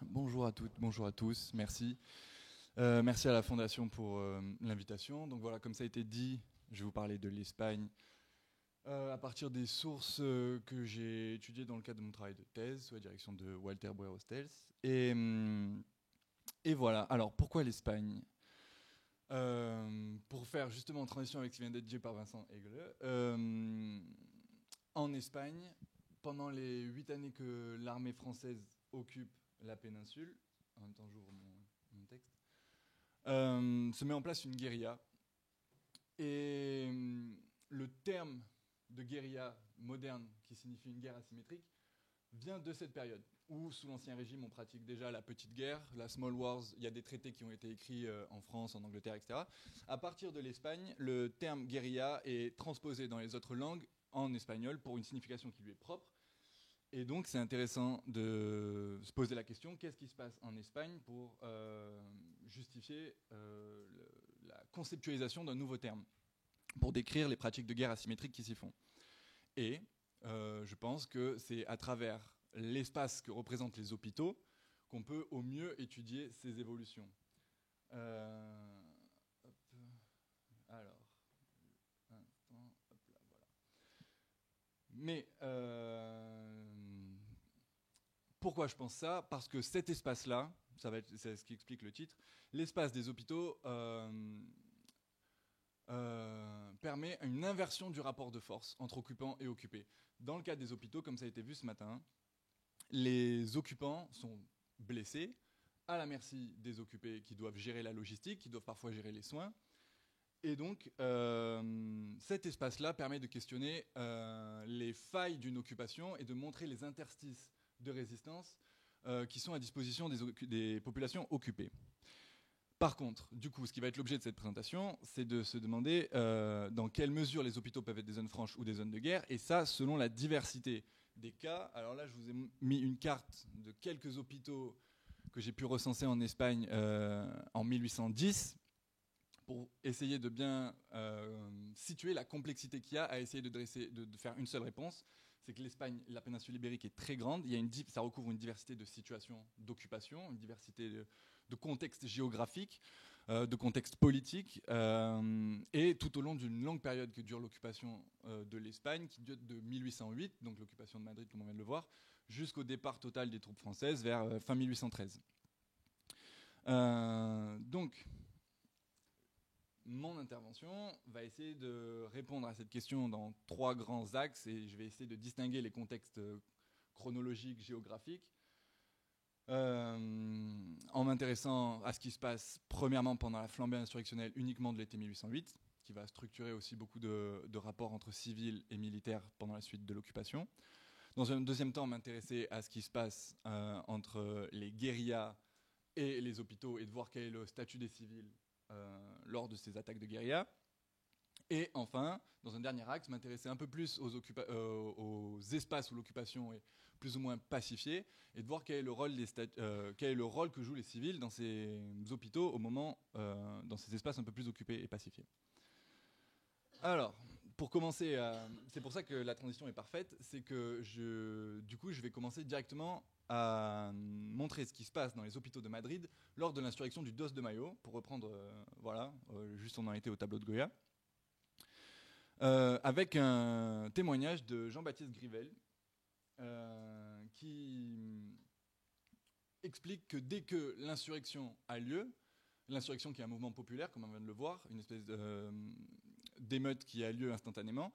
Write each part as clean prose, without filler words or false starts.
Bonjour à toutes, bonjour à tous, merci. Merci à la Fondation pour l'invitation. Donc voilà, comme ça a été dit, je vais vous parler de l'Espagne à partir des sources que j'ai étudiées dans le cadre de mon travail de thèse sous la direction de Walter Breuer-Hostels. Et voilà, alors pourquoi l'Espagne Pour faire justement en transition avec ce qui vient d'être dit par Vincent Aigle, en Espagne, pendant les 8 années que l'armée française occupe la péninsule, en même temps j'ouvre mon texte, se met en place une guérilla. Et le terme de guérilla moderne, qui signifie une guerre asymétrique, vient de cette période où, sous l'Ancien Régime, on pratique déjà la petite guerre, la small wars. Il y a des traités qui ont été écrits en France, en Angleterre, etc. À partir de l'Espagne, le terme guérilla est transposé dans les autres langues en espagnol pour une signification qui lui est propre. Et donc, c'est intéressant de se poser la question, qu'est-ce qui se passe en Espagne pour justifier la conceptualisation d'un nouveau terme, pour décrire les pratiques de guerre asymétriques qui s'y font. Et je pense que c'est à travers l'espace que représentent les hôpitaux qu'on peut au mieux étudier ces évolutions. Hop. Alors, hop là, voilà. Mais pourquoi je pense ça? Parce que cet espace-là, c'est ce qui explique le titre, l'espace des hôpitaux permet une inversion du rapport de force entre occupants et occupés. Dans le cas des hôpitaux, comme ça a été vu ce matin, les occupants sont blessés, à la merci des occupés qui doivent gérer la logistique, qui doivent parfois gérer les soins. Et donc, cet espace-là permet de questionner les failles d'une occupation et de montrer les interstices de résistance qui sont à disposition des populations occupées. Par contre, du coup, ce qui va être l'objet de cette présentation, c'est de se demander dans quelle mesure les hôpitaux peuvent être des zones franches ou des zones de guerre, et ça, selon la diversité des cas. Alors là, je vous ai mis une carte de quelques hôpitaux que j'ai pu recenser en Espagne en 1810, pour essayer de bien situer la complexité qu'il y a à essayer de faire une seule réponse. C'est que l'Espagne, la péninsule ibérique est très grande, ça recouvre une diversité de situations d'occupation, une diversité de contextes géographiques, de contextes politiques, et tout au long d'une longue période que dure l'occupation de l'Espagne, qui dure de 1808, donc l'occupation de Madrid comme on vient de le voir, jusqu'au départ total des troupes françaises vers fin 1813. Donc, mon intervention va essayer de répondre à cette question dans 3 grands axes et je vais essayer de distinguer les contextes chronologiques, géographiques, en m'intéressant à ce qui se passe premièrement pendant la flambée insurrectionnelle uniquement de l'été 1808, qui va structurer aussi beaucoup de rapports entre civils et militaires pendant la suite de l'occupation. Dans un deuxième temps, m'intéresser à ce qui se passe entre les guérillas et les hôpitaux et de voir quel est le statut des civils lors de ces attaques de guérilla. Et enfin, dans un dernier axe, m'intéresser un peu plus aux espaces où l'occupation est plus ou moins pacifiée et de voir quel est le rôle que jouent les civils dans ces hôpitaux dans ces espaces un peu plus occupés et pacifiés. Alors, pour commencer, c'est pour ça que la transition est parfaite, c'est que je vais commencer directement à montrer ce qui se passe dans les hôpitaux de Madrid lors de l'insurrection du 2 de Mayo, pour reprendre, juste on en était au tableau de Goya, avec un témoignage de Jean-Baptiste Grivel, qui explique que dès que l'insurrection a lieu, l'insurrection qui est un mouvement populaire, comme on vient de le voir, une espèce d'émeute qui a lieu instantanément,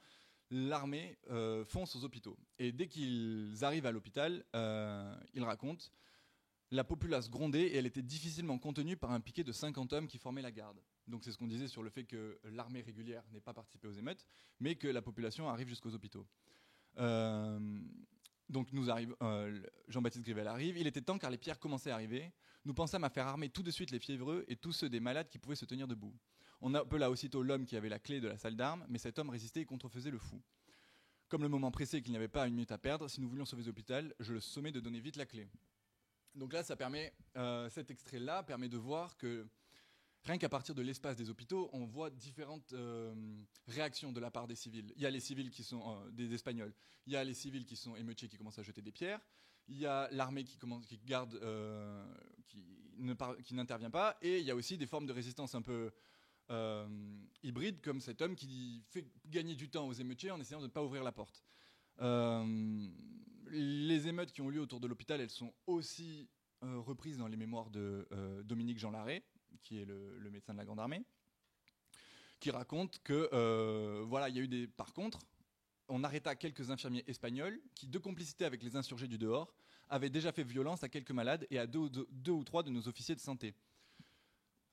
l'armée fonce aux hôpitaux. Et dès qu'ils arrivent à l'hôpital, ils racontent, la populace grondait et elle était difficilement contenue par un piquet de 50 hommes qui formaient la garde. Donc c'est ce qu'on disait sur le fait que l'armée régulière n'ait pas participé aux émeutes, mais que la population arrive jusqu'aux hôpitaux. Donc Jean-Baptiste Grivel arrive. Il était temps car les pierres commençaient à arriver. Nous pensâmes à faire armer tout de suite les fiévreux et tous ceux des malades qui pouvaient se tenir debout. On appela aussitôt l'homme qui avait la clé de la salle d'armes, mais cet homme résistait et contrefaisait le fou. Comme le moment pressait et qu'il n'y avait pas une minute à perdre, si nous voulions sauver l'hôpital, je le sommais de donner vite la clé. Donc là, cet extrait-là permet de voir que rien qu'à partir de l'espace des hôpitaux, on voit différentes réactions de la part des civils. Il y a les civils qui sont des Espagnols, il y a les civils qui sont émeutiers qui commencent à jeter des pierres, il y a l'armée qui garde, qui n'intervient pas, et il y a aussi des formes de résistance un peu hybrides, comme cet homme qui fait gagner du temps aux émeutiers en essayant de ne pas ouvrir la porte. Les émeutes qui ont lieu autour de l'hôpital, elles sont aussi reprises dans les mémoires de Dominique Jean Larrey, qui est le médecin de la Grande Armée, qui raconte que voilà, il y a eu des. Par contre, on arrêta quelques infirmiers espagnols qui, de complicité avec les insurgés du dehors, avaient déjà fait violence à quelques malades et à deux ou trois de nos officiers de santé.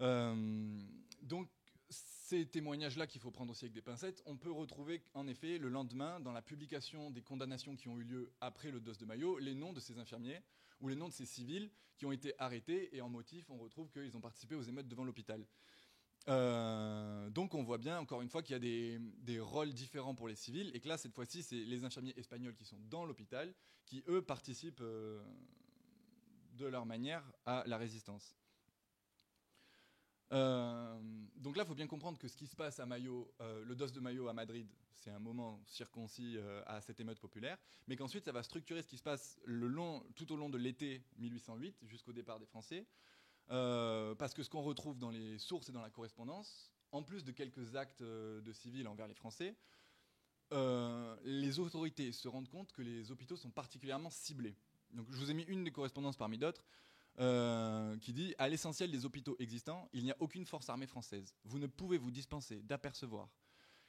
Donc, ces témoignages-là qu'il faut prendre aussi avec des pincettes, on peut retrouver en effet le lendemain, dans la publication des condamnations qui ont eu lieu après le DOS de Mayo, les noms de ces infirmiers ou les noms de ces civils qui ont été arrêtés, et en motif, on retrouve qu'ils ont participé aux émeutes devant l'hôpital. Donc on voit bien encore une fois qu'il y a des rôles différents pour les civils, et que là cette fois-ci c'est les infirmiers espagnols qui sont dans l'hôpital qui eux participent de leur manière à la résistance. Donc là il faut bien comprendre que ce qui se passe à Mayo, le DOS de Mayo à Madrid, c'est un moment circoncis à cette émeute populaire, mais qu'ensuite ça va structurer ce qui se passe tout au long de l'été 1808 jusqu'au départ des Français. Parce que ce qu'on retrouve dans les sources et dans la correspondance, en plus de quelques actes de civils envers les Français, les autorités se rendent compte que les hôpitaux sont particulièrement ciblés. Donc, je vous ai mis une des correspondances parmi d'autres qui dit « À l'essentiel des hôpitaux existants, il n'y a aucune force armée française. Vous ne pouvez vous dispenser d'apercevoir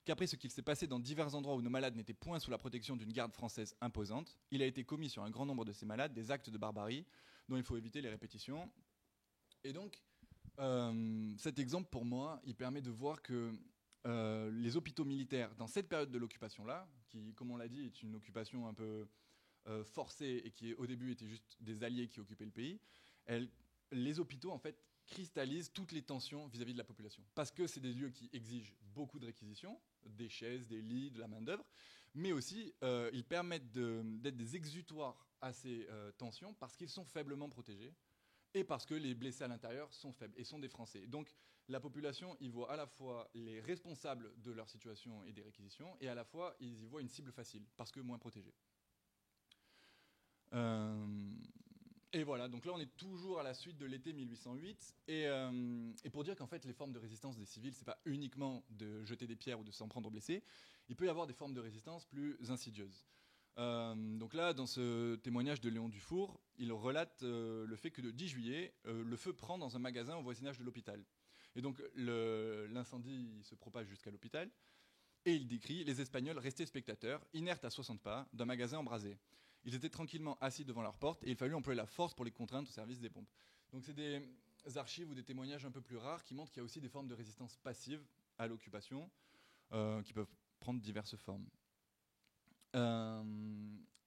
qu'après ce qu'il s'est passé dans divers endroits où nos malades n'étaient point sous la protection d'une garde française imposante, il a été commis sur un grand nombre de ces malades des actes de barbarie dont il faut éviter les répétitions. » Et donc, cet exemple, pour moi, il permet de voir que les hôpitaux militaires, dans cette période de l'occupation-là, qui, comme on l'a dit, est une occupation un peu forcée et qui, au début, était juste des alliés qui occupaient le pays, les hôpitaux, en fait, cristallisent toutes les tensions vis-à-vis de la population. Parce que c'est des lieux qui exigent beaucoup de réquisitions, des chaises, des lits, de la main-d'œuvre, mais aussi, ils permettent d'être des exutoires à ces tensions parce qu'ils sont faiblement protégés, et parce que les blessés à l'intérieur sont faibles et sont des Français. Donc la population y voit à la fois les responsables de leur situation et des réquisitions, et à la fois ils y voient une cible facile, parce que moins protégés. Et voilà, donc là on est toujours à la suite de l'été 1808, et pour dire qu'en fait les formes de résistance des civils, c'est pas uniquement de jeter des pierres ou de s'en prendre aux blessés, il peut y avoir des formes de résistance plus insidieuses. Donc là, dans ce témoignage de Léon Dufour, il relate le fait que le 10 juillet, le feu prend dans un magasin au voisinage de l'hôpital. Et donc l'incendie se propage jusqu'à l'hôpital, et il décrit les Espagnols restés spectateurs, inertes à 60 pas, d'un magasin embrasé. Ils étaient tranquillement assis devant leur porte, et il fallut employer la force pour les contraindre au service des pompes. Donc c'est des archives ou des témoignages un peu plus rares qui montrent qu'il y a aussi des formes de résistance passive à l'occupation, qui peuvent prendre diverses formes.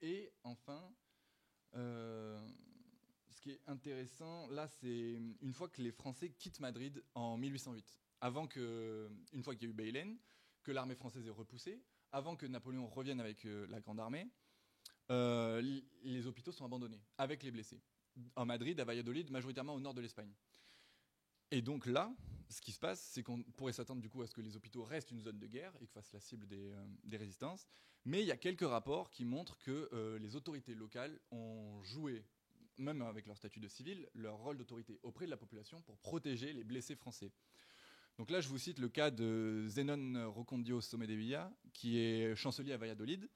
Et enfin, ce qui est intéressant là, c'est une fois que les Français quittent Madrid en 1808, une fois qu'il y a eu Bailén, que l'armée française est repoussée, avant que Napoléon revienne avec la Grande Armée, les hôpitaux sont abandonnés avec les blessés. En Madrid, à Valladolid, majoritairement au nord de l'Espagne. Et donc là, ce qui se passe, c'est qu'on pourrait s'attendre du coup à ce que les hôpitaux restent une zone de guerre et que fassent la cible des résistances. Mais il y a quelques rapports qui montrent que les autorités locales ont joué, même avec leur statut de civil, leur rôle d'autorité auprès de la population pour protéger les blessés français. Donc là, je vous cite le cas de Zénon Rocondios Somedevilla, qui est chancelier à Valladolid.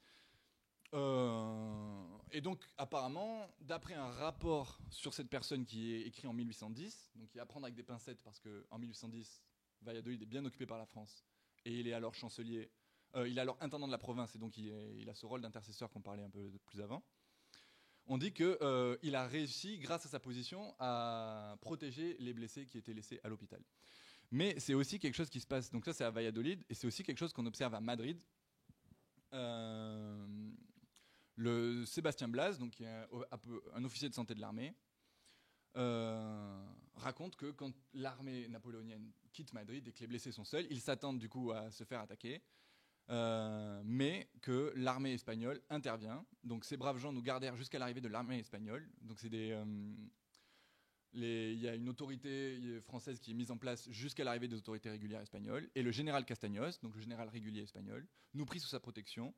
Et donc, apparemment, d'après un rapport sur cette personne qui est écrit en 1810, donc il est à prendre avec des pincettes parce qu'en 1810, Valladolid est bien occupé par la France, et il est alors chancelier, il est alors intendant de la province, et donc il a ce rôle d'intercesseur qu'on parlait un peu plus avant. On dit qu'il a réussi, grâce à sa position, à protéger les blessés qui étaient laissés à l'hôpital. Mais c'est aussi quelque chose qui se passe, donc ça c'est à Valladolid, et c'est aussi quelque chose qu'on observe à Madrid. Le Sébastien Blas, donc, qui est un officier de santé de l'armée, raconte que quand l'armée napoléonienne quitte Madrid et que les blessés sont seuls, ils s'attendent du coup à se faire attaquer, mais que l'armée espagnole intervient. Donc ces braves gens nous gardèrent jusqu'à l'arrivée de l'armée espagnole. Donc c'est il y a une autorité française qui est mise en place jusqu'à l'arrivée des autorités régulières espagnoles, et le général Castaños, donc le général régulier espagnol, nous prit sous sa protection,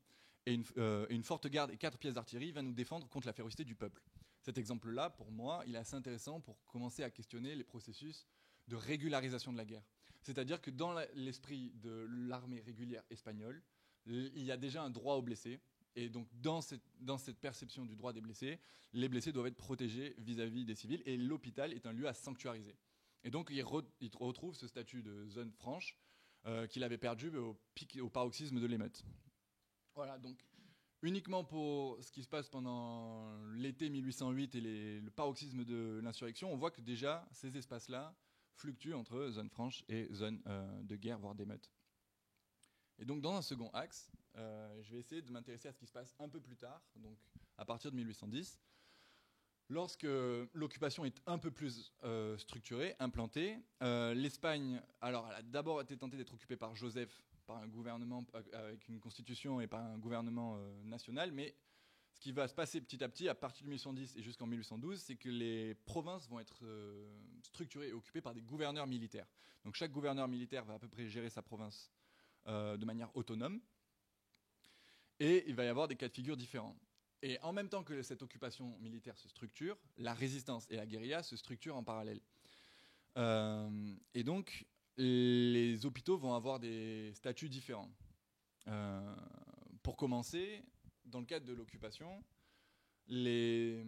et une forte garde et 4 pièces d'artillerie va nous défendre contre la férocité du peuple. Cet exemple-là, pour moi, il est assez intéressant pour commencer à questionner les processus de régularisation de la guerre. C'est-à-dire que dans l'esprit de l'armée régulière espagnole, il y a déjà un droit aux blessés. Et donc, dans cette perception du droit des blessés, les blessés doivent être protégés vis-à-vis des civils. Et l'hôpital est un lieu à sanctuariser. Et donc, il retrouve ce statut de zone franche qu'il avait perdu au paroxysme de l'émeute. Voilà, donc uniquement pour ce qui se passe pendant l'été 1808 et le paroxysme de l'insurrection, on voit que déjà, ces espaces-là fluctuent entre zone franche et zone de guerre, voire d'émeute. Et donc, dans un second axe, je vais essayer de m'intéresser à ce qui se passe un peu plus tard, donc à partir de 1810, lorsque l'occupation est un peu plus structurée, implantée. L'Espagne, alors, elle a d'abord été tentée d'être occupée par Joseph, par un gouvernement avec une constitution et par un gouvernement national, mais ce qui va se passer petit à petit, à partir de 1810 et jusqu'en 1812, c'est que les provinces vont être structurées et occupées par des gouverneurs militaires. Donc chaque gouverneur militaire va à peu près gérer sa province de manière autonome, et il va y avoir des cas de figure différents. Et en même temps que cette occupation militaire se structure, la résistance et la guérilla se structurent en parallèle. Et donc, les hôpitaux vont avoir des statuts différents. Pour commencer, dans le cadre de l'occupation, les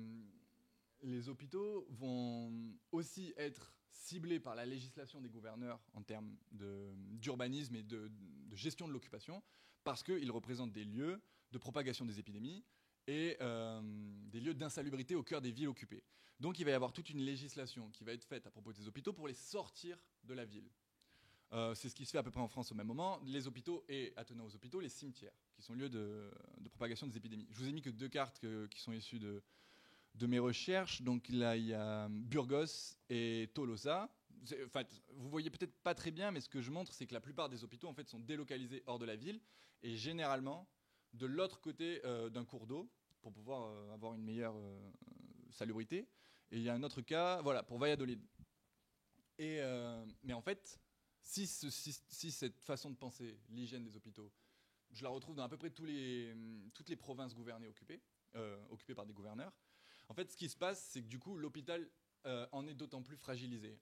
hôpitaux vont aussi être ciblés par la législation des gouverneurs en termes d'urbanisme et de gestion de l'occupation, parce qu'ils représentent des lieux de propagation des épidémies et des lieux d'insalubrité au cœur des villes occupées. Donc il va y avoir toute une législation qui va être faite à propos des hôpitaux pour les sortir de la ville. C'est ce qui se fait à peu près en France au même moment. Les hôpitaux et, attenant aux hôpitaux, les cimetières, qui sont lieux de propagation des épidémies. Je vous ai mis que 2 cartes qui sont issues de mes recherches. Donc là, il y a Burgos et Tolosa. Enfin, vous voyez peut-être pas très bien, mais ce que je montre, c'est que la plupart des hôpitaux en fait, sont délocalisés hors de la ville et généralement de l'autre côté d'un cours d'eau pour pouvoir avoir une meilleure salubrité. Et il y a un autre cas, voilà, pour Valladolid. Mais en fait, si cette façon de penser l'hygiène des hôpitaux, je la retrouve dans à peu près toutes les provinces gouvernées occupées par des gouverneurs, en fait, ce qui se passe, c'est que du coup, l'hôpital en est d'autant plus fragilisé,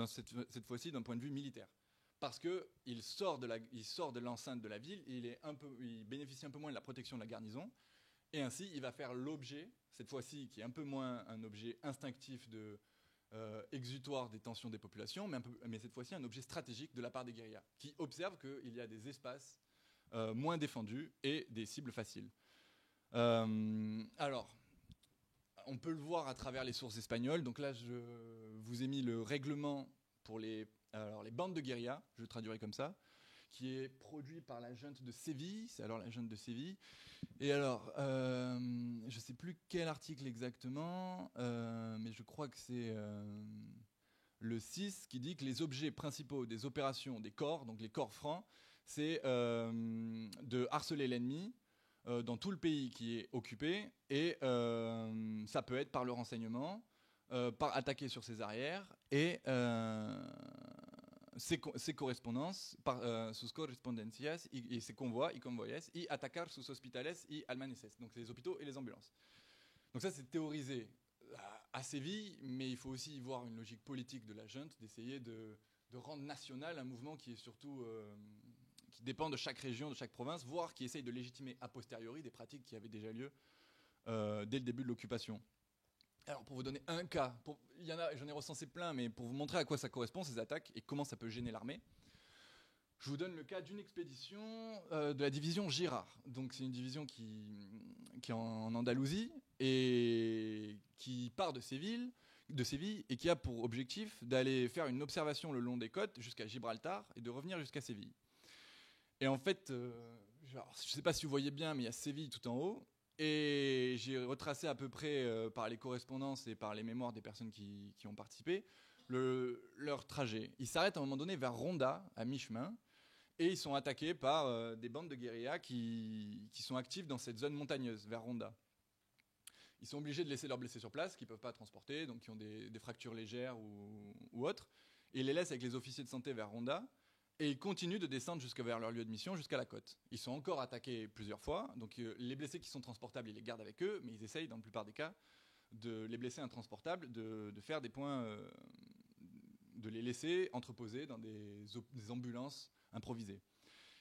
cette fois-ci d'un point de vue militaire. Parce qu'il sort de l'enceinte de la ville, il bénéficie un peu moins de la protection de la garnison, et ainsi, il va faire l'objet, cette fois-ci, qui est un peu moins un objet instinctif exutoire des tensions des populations, mais cette fois-ci un objet stratégique de la part des guérillas, qui observent qu'il y a des espaces moins défendus et des cibles faciles. Alors, on peut le voir à travers les sources espagnoles. Donc là, je vous ai mis le règlement pour les bandes de guérilla, je le traduirai comme ça, qui est produit par la junte de Séville. C'est alors la junte de Séville. Et alors, je ne sais plus quel article exactement, mais je crois que c'est le 6 qui dit que les objets principaux des opérations des corps, donc les corps francs, c'est de harceler l'ennemi dans tout le pays qui est occupé, et ça peut être par le renseignement, par attaquer sur ses arrières, et ses correspondances, sus correspondencias, et ses convois, y convoyes, y atacar sus hospitales y almaneses, donc les hôpitaux et les ambulances. Donc ça, c'est théorisé à Séville, mais il faut aussi y voir une logique politique de la junte, d'essayer de rendre national un mouvement qui est surtout qui dépend de chaque région, de chaque province, voire qui essaye de légitimer a posteriori des pratiques qui avaient déjà lieu dès le début de l'occupation. Alors pour vous donner un cas, j'en ai recensé plein, mais pour vous montrer à quoi ça correspond ces attaques et comment ça peut gêner l'armée, je vous donne le cas d'une expédition de la division Girard. Donc c'est une division qui est en Andalousie et qui part de Séville et qui a pour objectif d'aller faire une observation le long des côtes jusqu'à Gibraltar et de revenir jusqu'à Séville. Et en fait, je ne sais pas si vous voyez bien, mais il y a Séville tout en haut. Et j'ai retracé à peu près par les correspondances et par les mémoires des personnes qui ont participé leur trajet. Ils s'arrêtent à un moment donné vers Ronda, à mi-chemin, et ils sont attaqués par des bandes de guérillas qui sont actives dans cette zone montagneuse, vers Ronda. Ils sont obligés de laisser leurs blessés sur place, qu'ils ne peuvent pas transporter, donc qui ont des fractures légères ou autres, et ils les laissent avec les officiers de santé vers Ronda. Et ils continuent de descendre vers leur lieu de mission, jusqu'à la côte. Ils sont encore attaqués plusieurs fois. Donc les blessés qui sont transportables, ils les gardent avec eux, mais ils essayent, dans la plupart des cas, de les blessés intransportables, de faire des points, de les laisser entreposés dans des ambulances improvisées.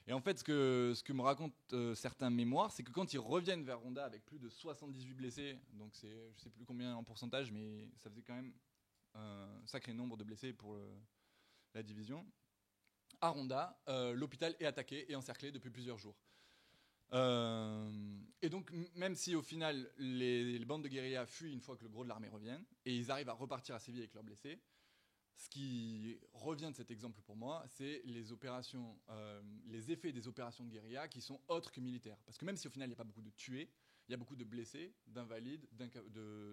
Et en fait, ce que me racontent certains mémoires, c'est que quand ils reviennent vers Ronda avec plus de 78 blessés, donc je ne sais plus combien en pourcentage, mais ça faisait quand même un sacré nombre de blessés pour la division. À Ronda, l'hôpital est attaqué et encerclé depuis plusieurs jours. Et donc, même si au final, les bandes de guérilla fuient une fois que le gros de l'armée revienne, et ils arrivent à repartir à Séville avec leurs blessés, ce qui revient de cet exemple pour moi, c'est les opérations, les effets des opérations de guérilla qui sont autres que militaires. Parce que même si au final il n'y a pas beaucoup de tués, il y a beaucoup de blessés, d'invalides,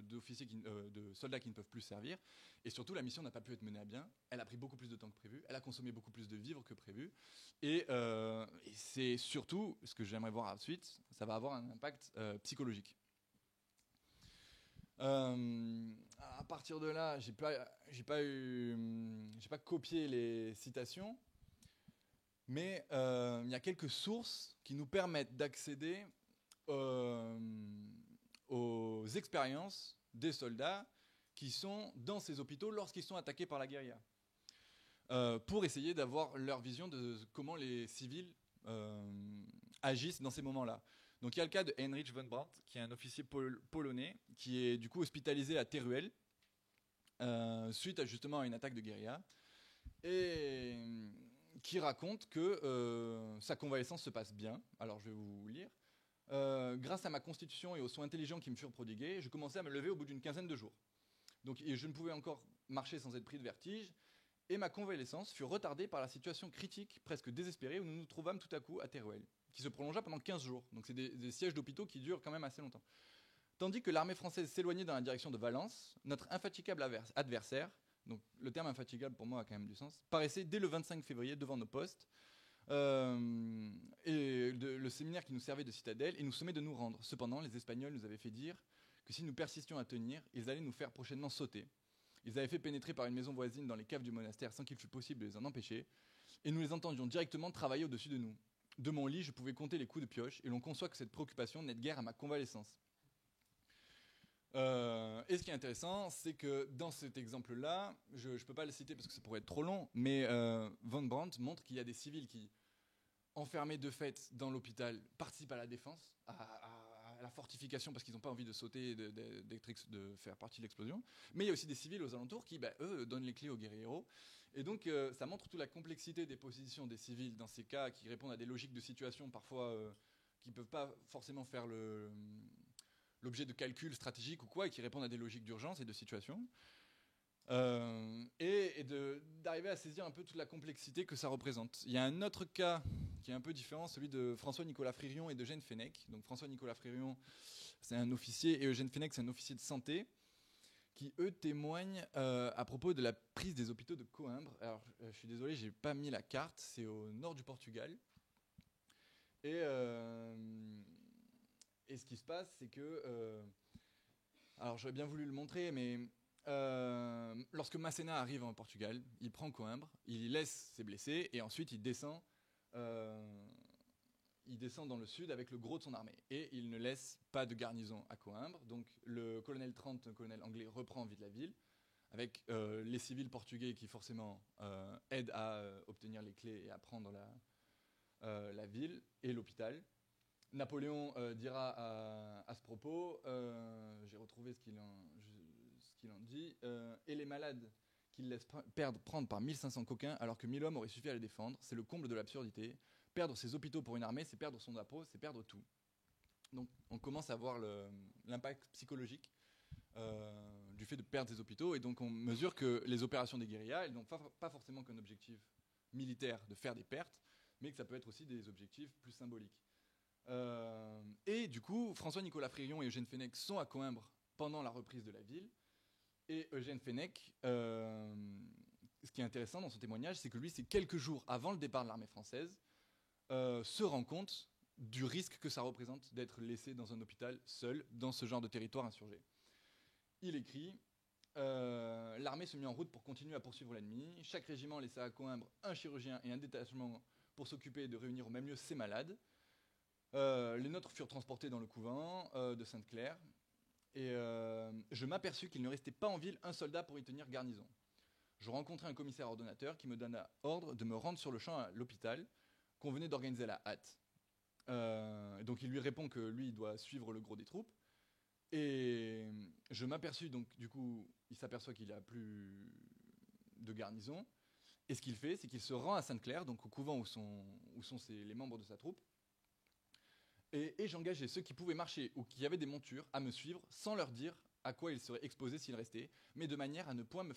d'officiers, de soldats qui ne peuvent plus servir. Et surtout, la mission n'a pas pu être menée à bien. Elle a pris beaucoup plus de temps que prévu. Elle a consommé beaucoup plus de vivres que prévu. Et c'est surtout, ce que j'aimerais voir ensuite, ça va avoir un impact psychologique. À partir de là, j'ai pas copié les citations, mais il y a quelques sources qui nous permettent d'accéder aux expériences des soldats qui sont dans ces hôpitaux lorsqu'ils sont attaqués par la guérilla, pour essayer d'avoir leur vision de comment les civils agissent dans ces moments-là. Donc il y a le cas de Heinrich von Brandt, qui est un officier polonais, qui est du coup hospitalisé à Teruel, suite justement à une attaque de guérilla, et qui raconte que sa convalescence se passe bien. Alors je vais vous lire. Grâce à ma constitution et aux soins intelligents qui me furent prodigués, je commençais à me lever au bout d'une quinzaine de jours. Donc, et je ne pouvais encore marcher sans être pris de vertige, et ma convalescence fut retardée par la situation critique, presque désespérée, où nous nous trouvâmes tout à coup à Teruel, qui se prolongea pendant 15 jours. Donc c'est des sièges d'hôpitaux qui durent quand même assez longtemps. Tandis que l'armée française s'éloignait dans la direction de Valence, notre infatigable adversaire, donc le terme infatigable pour moi a quand même du sens, paraissait dès le 25 février devant nos postes, et le séminaire qui nous servait de citadelle, et nous sommait de nous rendre. Cependant, les Espagnols nous avaient fait dire que si nous persistions à tenir, ils allaient nous faire prochainement sauter. Ils avaient fait pénétrer par une maison voisine dans les caves du monastère sans qu'il fût possible de les en empêcher, et nous les entendions directement travailler au-dessus de nous. De mon lit, je pouvais compter les coups de pioche, et l'on conçoit que cette préoccupation n'aide guère à ma convalescence. Et ce qui est intéressant, c'est que dans cet exemple-là, je ne peux pas le citer parce que ça pourrait être trop long, mais Von Brandt montre qu'il y a des civils qui, enfermés de fait dans l'hôpital, participent à la défense, à la fortification parce qu'ils n'ont pas envie de sauter, de faire partie de l'explosion. Mais il y a aussi des civils aux alentours qui, eux, donnent les clés aux guerrieros. Et donc, ça montre toute la complexité des positions des civils dans ces cas qui répondent à des logiques de situation parfois qui ne peuvent pas forcément faire l'objet de calculs stratégiques ou quoi, et qui répondent à des logiques d'urgence et de situation. Et d'arriver à saisir un peu toute la complexité que ça représente. Il y a un autre cas qui est un peu différent, celui de François-Nicolas Fririon et d'Eugène Fenech. Donc François-Nicolas Fririon, c'est un officier, et Eugène Fenech, c'est un officier de santé, qui eux témoignent à propos de la prise des hôpitaux de Coimbra. Alors je suis désolé, j'ai pas mis la carte, c'est au nord du Portugal. Et ce qui se passe, c'est que... alors j'aurais bien voulu le montrer, mais lorsque Masséna arrive en Portugal, il prend Coimbra, il laisse ses blessés, et ensuite il descend dans le sud avec le gros de son armée. Et il ne laisse pas de garnison à Coimbra. Donc le colonel Trent, le colonel anglais, reprend vite la ville, avec les civils portugais qui forcément aident à obtenir les clés et à prendre la ville et l'hôpital. Napoléon dira à ce propos, j'ai retrouvé ce qu'il en dit, et les malades qu'il laisse prendre par 1500 coquins alors que 1000 hommes auraient suffi à les défendre, c'est le comble de l'absurdité. Perdre ses hôpitaux pour une armée, c'est perdre son drapeau, c'est perdre tout. Donc on commence à voir l'impact psychologique du fait de perdre ses hôpitaux, et donc on mesure que les opérations des guérillas, elles n'ont pas forcément qu'un objectif militaire de faire des pertes, mais que ça peut être aussi des objectifs plus symboliques. Et du coup, François-Nicolas Fririon et Eugène Fenech sont à Coimbra pendant la reprise de la ville. Et Eugène Fenech, ce qui est intéressant dans son témoignage, c'est que lui, c'est quelques jours avant le départ de l'armée française, se rend compte du risque que ça représente d'être laissé dans un hôpital seul, dans ce genre de territoire insurgé. Il écrit l'armée se mit en route pour continuer à poursuivre l'ennemi. Chaque régiment laissa à Coimbra un chirurgien et un détachement pour s'occuper de réunir au même lieu ses malades. Les nôtres furent transportés dans le couvent de Sainte-Claire. Et je m'aperçus qu'il ne restait pas en ville un soldat pour y tenir garnison. Je rencontrai un commissaire ordonnateur qui me donna ordre de me rendre sur le champ à l'hôpital, qu'on venait d'organiser à la hâte. Donc il lui répond que lui, il doit suivre le gros des troupes. Et je m'aperçus, donc du coup, il s'aperçoit qu'il n'y a plus de garnison. Et ce qu'il fait, c'est qu'il se rend à Sainte-Claire, donc au couvent où sont les membres de sa troupe. Et j'engageais ceux qui pouvaient marcher ou qui avaient des montures à me suivre sans leur dire à quoi ils seraient exposés s'ils restaient, mais de manière à ne point me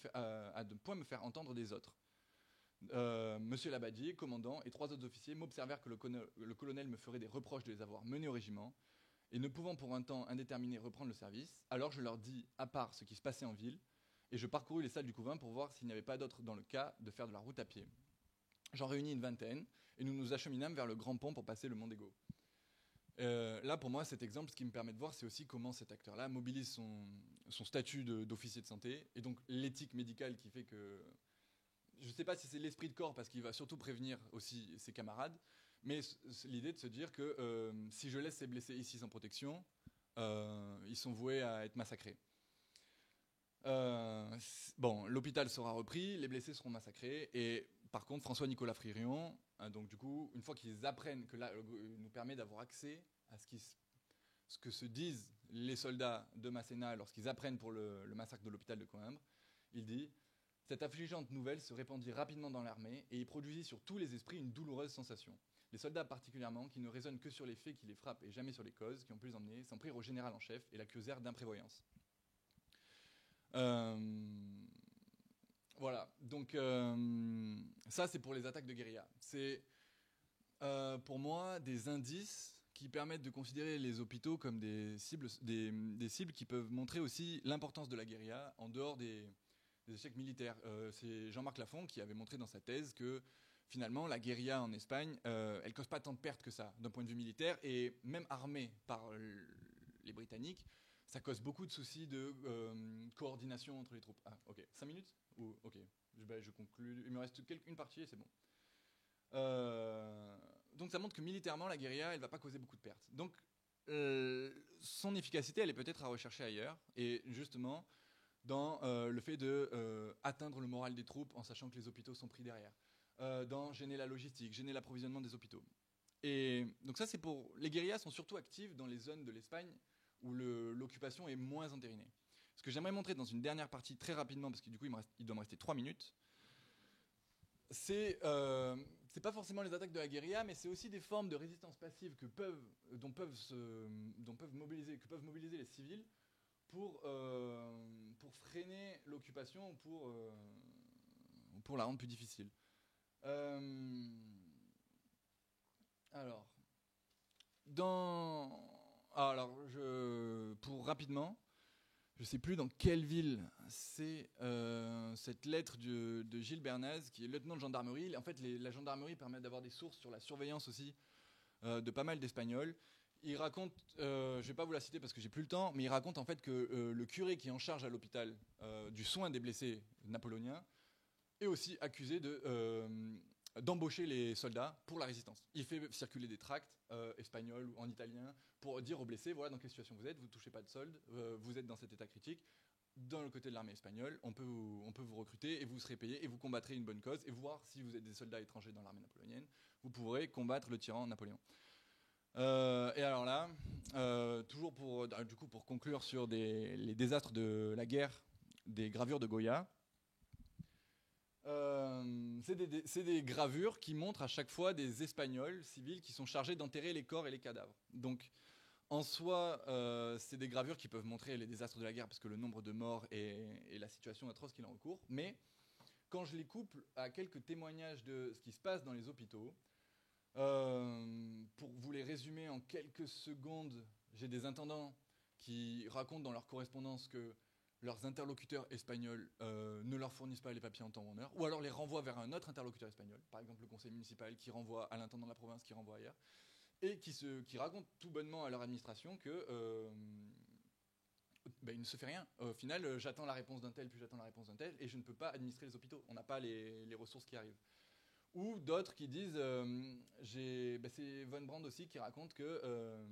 faire entendre des autres. Monsieur Labadie, commandant, et 3 autres officiers m'observèrent que le colonel me ferait des reproches de les avoir menés au régiment, et ne pouvant pour un temps indéterminé reprendre le service, alors je leur dis à part ce qui se passait en ville, et je parcourus les salles du couvent pour voir s'il n'y avait pas d'autres dans le cas de faire de la route à pied. J'en réunis une vingtaine, et nous nous acheminâmes vers le grand pont pour passer le Mont d'Ego. Là, pour moi, cet exemple, ce qui me permet de voir, c'est aussi comment cet acteur-là mobilise son statut d'officier de santé, et donc l'éthique médicale qui fait que... Je ne sais pas si c'est l'esprit de corps, parce qu'il va surtout prévenir aussi ses camarades, mais l'idée de se dire que si je laisse ces blessés ici sans protection, ils sont voués à être massacrés. Bon, l'hôpital sera repris, les blessés seront massacrés, et par contre, François-Nicolas Fririon, donc du coup, une fois qu'ils apprennent que là, nous permet d'avoir accès à ce que se disent les soldats de Masséna lorsqu'ils apprennent pour le massacre de l'hôpital de Coimbra, il dit « Cette affligeante nouvelle se répandit rapidement dans l'armée et y produisit sur tous les esprits une douloureuse sensation. Les soldats particulièrement, qui ne raisonnent que sur les faits qui les frappent et jamais sur les causes qui ont pu les emmener, s'en prirent au général en chef et l'accusèrent d'imprévoyance. » Voilà, donc ça c'est pour les attaques de guérilla. C'est pour moi des indices qui permettent de considérer les hôpitaux comme des cibles qui peuvent montrer aussi l'importance de la guérilla en dehors des échecs militaires. C'est Jean-Marc Lafont qui avait montré dans sa thèse que finalement la guérilla en Espagne, elle cause pas tant de pertes que ça d'un point de vue militaire, et même armée par les Britanniques, ça cause beaucoup de soucis de coordination entre les troupes. Ah, ok. 5 minutes ou, ok. Je conclue. Il me reste une partie et c'est bon. Donc ça montre que militairement, la guérilla, elle ne va pas causer beaucoup de pertes. Donc son efficacité, elle est peut-être à rechercher ailleurs. Et justement, dans le fait de atteindre le moral des troupes en sachant que les hôpitaux sont pris derrière. Dans gêner la logistique, gêner l'approvisionnement des hôpitaux. Et donc ça, c'est pour... Les guérillas sont surtout actives dans les zones de l'Espagne où l'occupation est moins entérinée. Ce que j'aimerais montrer dans une dernière partie très rapidement, parce que du coup il doit me rester 3 minutes, c'est pas forcément les attaques de la guérilla, mais c'est aussi des formes de résistance passive que peuvent mobiliser les civils pour freiner l'occupation ou pour la rendre plus difficile. Pour rapidement, je ne sais plus dans quelle ville c'est cette lettre de Gilles Bernays, qui est lieutenant de gendarmerie. En fait, la gendarmerie permet d'avoir des sources sur la surveillance aussi de pas mal d'Espagnols. Il raconte, je ne vais pas vous la citer parce que j'ai plus le temps, mais il raconte en fait que le curé qui est en charge à l'hôpital du soin des blessés napoléoniens est aussi accusé d'embaucher les soldats pour la résistance. Il fait circuler des tracts espagnols ou en italien pour dire aux blessés, voilà dans quelle situation vous êtes, vous ne touchez pas de solde, vous êtes dans cet état critique, dans le côté de l'armée espagnole, on peut vous recruter et vous serez payé et vous combattrez une bonne cause, et voir si vous êtes des soldats étrangers dans l'armée napoléonienne, vous pourrez combattre le tyran Napoléon. Et alors là, toujours pour conclure sur les désastres de la guerre, des gravures de Goya, c'est des gravures qui montrent à chaque fois des Espagnols civils qui sont chargés d'enterrer les corps et les cadavres. Donc, en soi, c'est des gravures qui peuvent montrer les désastres de la guerre parce que le nombre de morts et la situation atroce qu'il en recourt. Mais quand je les couple à quelques témoignages de ce qui se passe dans les hôpitaux, pour vous les résumer en quelques secondes, j'ai des intendants qui racontent dans leur correspondance que leurs interlocuteurs espagnols ne leur fournissent pas les papiers en temps ou en heure, ou alors les renvoient vers un autre interlocuteur espagnol, par exemple le conseil municipal qui renvoie à l'intendant de la province qui renvoie ailleurs, et qui racontent tout bonnement à leur administration que Ben, il ne se fait rien. Au final, j'attends la réponse d'un tel, puis j'attends la réponse d'un tel, et je ne peux pas administrer les hôpitaux. On n'a pas les ressources qui arrivent. Ou d'autres qui disent, c'est Von Brand aussi qui raconte que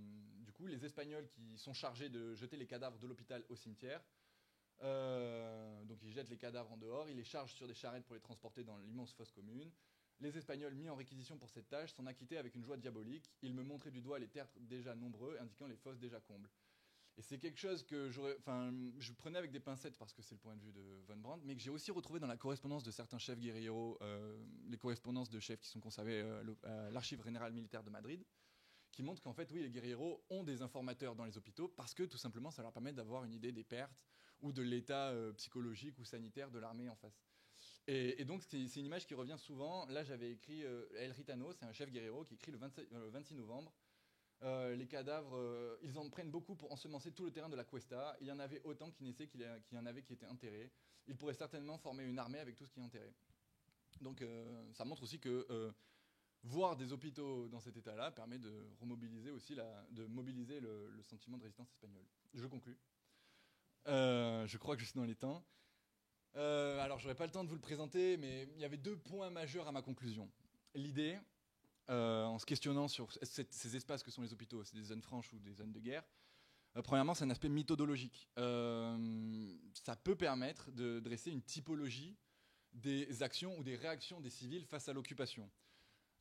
du coup les Espagnols qui sont chargés de jeter les cadavres de l'hôpital au cimetière, donc ils jettent les cadavres en dehors, ils les chargent sur des charrettes pour les transporter dans l'immense fosse commune. Les Espagnols mis en réquisition pour cette tâche s'en acquittaient avec une joie diabolique. Ils me montraient du doigt les tertres déjà nombreux, indiquant les fosses déjà combles. Et c'est quelque chose que je prenais avec des pincettes parce que c'est le point de vue de Von Brandt, mais que j'ai aussi retrouvé dans la correspondance de certains chefs guérilleros, les correspondances de chefs qui sont conservées à l'Archive générale militaire de Madrid, qui montrent qu'en fait, oui, les guérilleros ont des informateurs dans les hôpitaux parce que tout simplement, ça leur permet d'avoir une idée des pertes ou de l'état psychologique ou sanitaire de l'armée en face. Et donc, c'est une image qui revient souvent. Là, j'avais écrit El Ritano, c'est un chef guerriero qui écrit le 26 novembre. Les cadavres, ils en prennent beaucoup pour ensemencer tout le terrain de la Cuesta. Il y en avait autant qu'il y en avait qui étaient enterrés. Ils pourraient certainement former une armée avec tout ce qui est enterré. Donc ça montre aussi que voir des hôpitaux dans cet état-là permet de remobiliser aussi, de mobiliser le sentiment de résistance espagnole. Je conclus. Je crois que je suis dans les temps. Alors, j'aurais pas le temps de vous le présenter, mais il y avait 2 points majeurs à ma conclusion. L'idée, en se questionnant sur ces espaces que sont les hôpitaux, c'est des zones franches ou des zones de guerre. Premièrement, c'est un aspect méthodologique. Ça peut permettre de dresser une typologie des actions ou des réactions des civils face à l'occupation.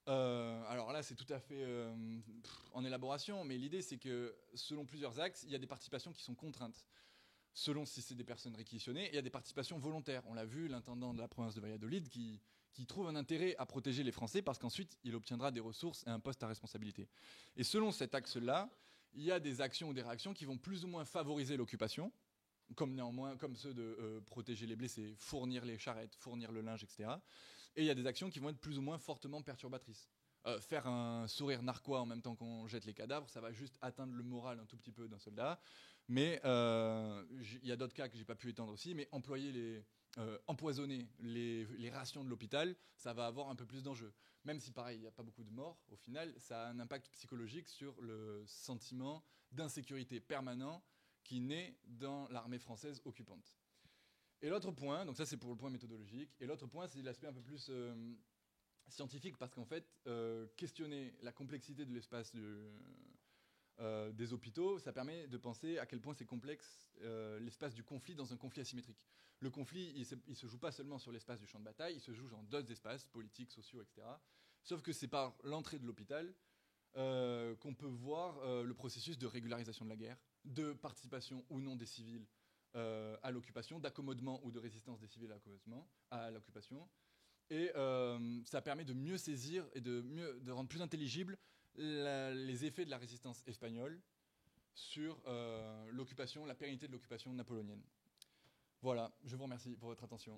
Alors là, c'est tout à fait en élaboration, mais l'idée, c'est que selon plusieurs axes, il y a des participations qui sont contraintes. Selon si c'est des personnes réquisitionnées, il y a des participations volontaires. On l'a vu, l'intendant de la province de Valladolid qui trouve un intérêt à protéger les Français parce qu'ensuite, il obtiendra des ressources et un poste à responsabilité. Et selon cet axe-là, il y a des actions ou des réactions qui vont plus ou moins favoriser l'occupation, comme ceux de protéger les blessés, fournir les charrettes, fournir le linge, etc. Et il y a des actions qui vont être plus ou moins fortement perturbatrices. Faire un sourire narquois en même temps qu'on jette les cadavres, ça va juste atteindre le moral un tout petit peu d'un soldat. Mais il y a d'autres cas que j'ai pas pu étendre aussi, mais empoisonner les rations de l'hôpital, ça va avoir un peu plus d'enjeux. Même si pareil, il n'y a pas beaucoup de morts, au final, ça a un impact psychologique sur le sentiment d'insécurité permanent qui naît dans l'armée française occupante. Et l'autre point, donc ça c'est pour le point méthodologique, et l'autre point c'est l'aspect un peu plus scientifique, parce qu'en fait, questionner la complexité de l'espace des hôpitaux, ça permet de penser à quel point c'est complexe l'espace du conflit dans un conflit asymétrique. Le conflit, il se joue pas seulement sur l'espace du champ de bataille, il se joue dans d'autres espaces, politiques, sociaux, etc. Sauf que c'est par l'entrée de l'hôpital qu'on peut voir le processus de régularisation de la guerre, de participation ou non des civils à l'occupation, d'accommodement ou de résistance des civils à l'occupation. Et ça permet de mieux saisir et de rendre plus intelligible les effets de la résistance espagnole sur l'occupation, la pérennité de l'occupation napoléonienne. Voilà, je vous remercie pour votre attention.